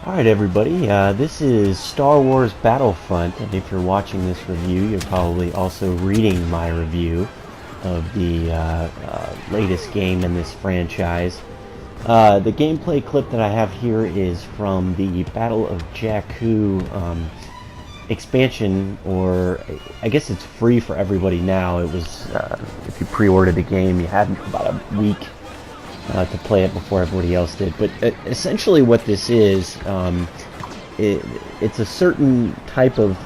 Alright everybody, this is Star Wars Battlefront, and if you're watching this review, you're probably also reading my review of the latest game in this franchise. The gameplay clip that I have here is from the Battle of Jakku expansion, or I guess it's free for everybody now. It was, if you pre-ordered the game, you had about a week to play it before everybody else did. But essentially what this is, it's a certain type of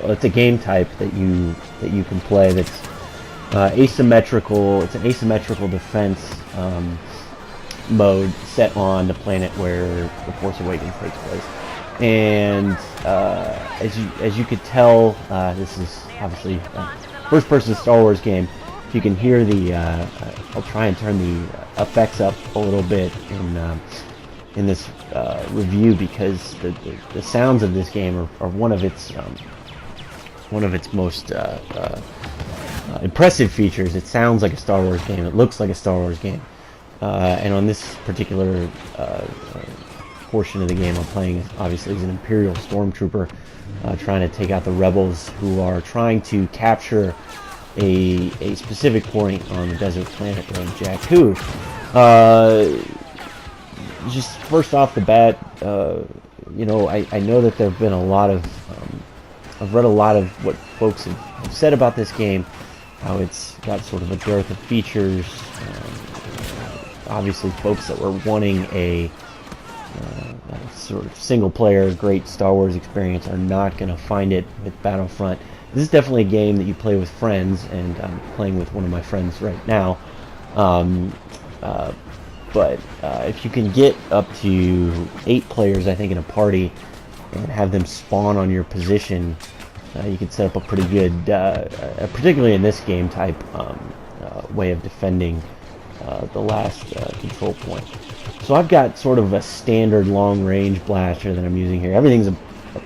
it's a game type that you can play that's asymmetrical. It's an asymmetrical defense mode set on the planet where The Force Awakens takes place. And as you could tell, this is obviously a first-person Star Wars game. You can hear the I'll try and turn the effects up a little bit in this review, because the sounds of this game are one of its most impressive features. It sounds like a Star Wars game. It looks like a Star Wars game. And on this particular portion of the game I'm playing, obviously, as an Imperial Stormtrooper trying to take out the rebels who are trying to capture a specific point on the desert planet named Jakku. Just first off the bat, you know, I know that there have been a lot of I've read a lot of what folks have said about this game, how it's got sort of a dearth of features. Obviously, folks that were wanting a sort of single-player great Star Wars experience are not going to find it with Battlefront. This is definitely a game that you play with friends, and I'm playing with one of my friends right now. But if you can get up to 8 players, I think, in a party, and have them spawn on your position, you can set up a pretty good, particularly in this game type, way of defending the last control point. So I've got sort of a standard long-range blaster that I'm using here. Everything's a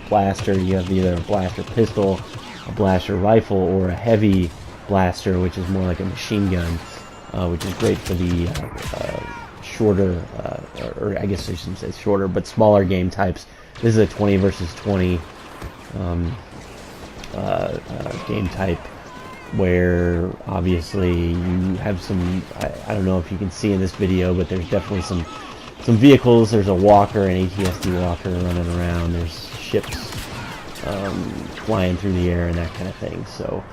blaster. You have either a blaster pistol, a blaster rifle, or a heavy blaster, which is more like a machine gun, which is great for the shorter, or I guess I shouldn't say shorter, but smaller game types. This is a 20 versus 20 game type, where obviously you have some, I don't know if you can see in this video, but there's definitely some vehicles. There's a walker, an AT-ST walker running around. There's ships flying through the air and that kind of thing. So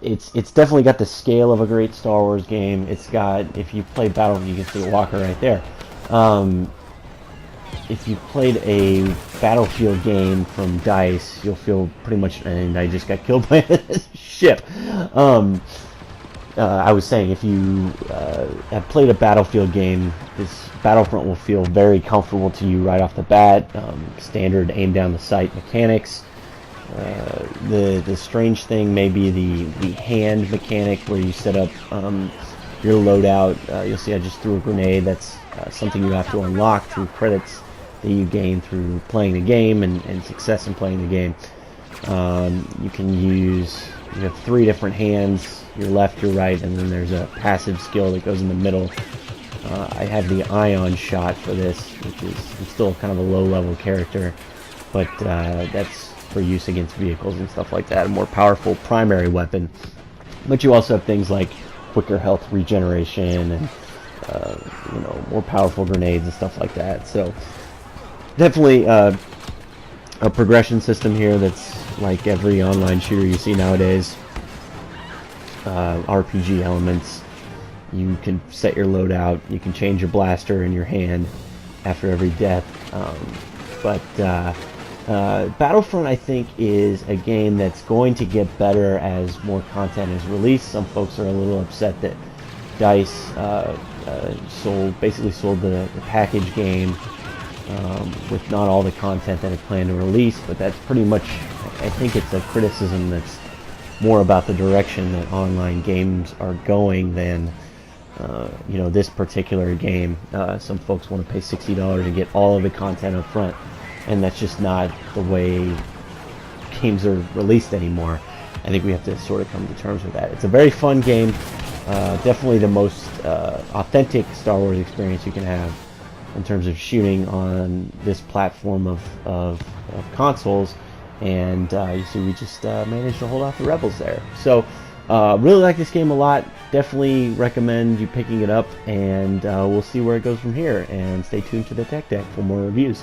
it's definitely got the scale of a great Star Wars game. It's got, if you play Battlefront, you can see a walker right there. If you played a Battlefield game from DICE, you'll feel pretty much, and I just got killed by a ship. I was saying, if you have played a Battlefield game, this Battlefront will feel very comfortable to you right off the bat. Standard aim down the sight mechanics. The strange thing may be the hand mechanic, where you set up your loadout. You'll see I just threw a grenade. That's something you have to unlock through credits that you gain through playing the game and success in playing the game. You have 3 different hands, your left, your right, and then there's a passive skill that goes in the middle. I have the ion shot for this, which is still kind of a low-level character, but that's for use against vehicles and stuff like that, a more powerful primary weapon. But you also have things like quicker health regeneration and you know, more powerful grenades and stuff like that. So definitely a progression system here that's like every online shooter you see nowadays. RPG elements. You can set your loadout. You can change your blaster in your hand after every death. But Battlefront, I think, is a game that's going to get better as more content is released. Some folks are a little upset that DICE basically sold the package game with not all the content that it planned to release, but that's pretty much, I think it's a criticism that's more about the direction that online games are going than you know, this particular game. Some folks want to pay $60 to get all of the content up front, and that's just not the way games are released anymore. I think we have to sort of come to terms with that. It's a very fun game, definitely the most authentic Star Wars experience you can have. in terms of shooting on this platform of consoles, and you see we just managed to hold off the rebels there. So really like this game a lot. Definitely recommend you picking it up, and we'll see where it goes from here, and stay tuned to the Tech Deck for more reviews.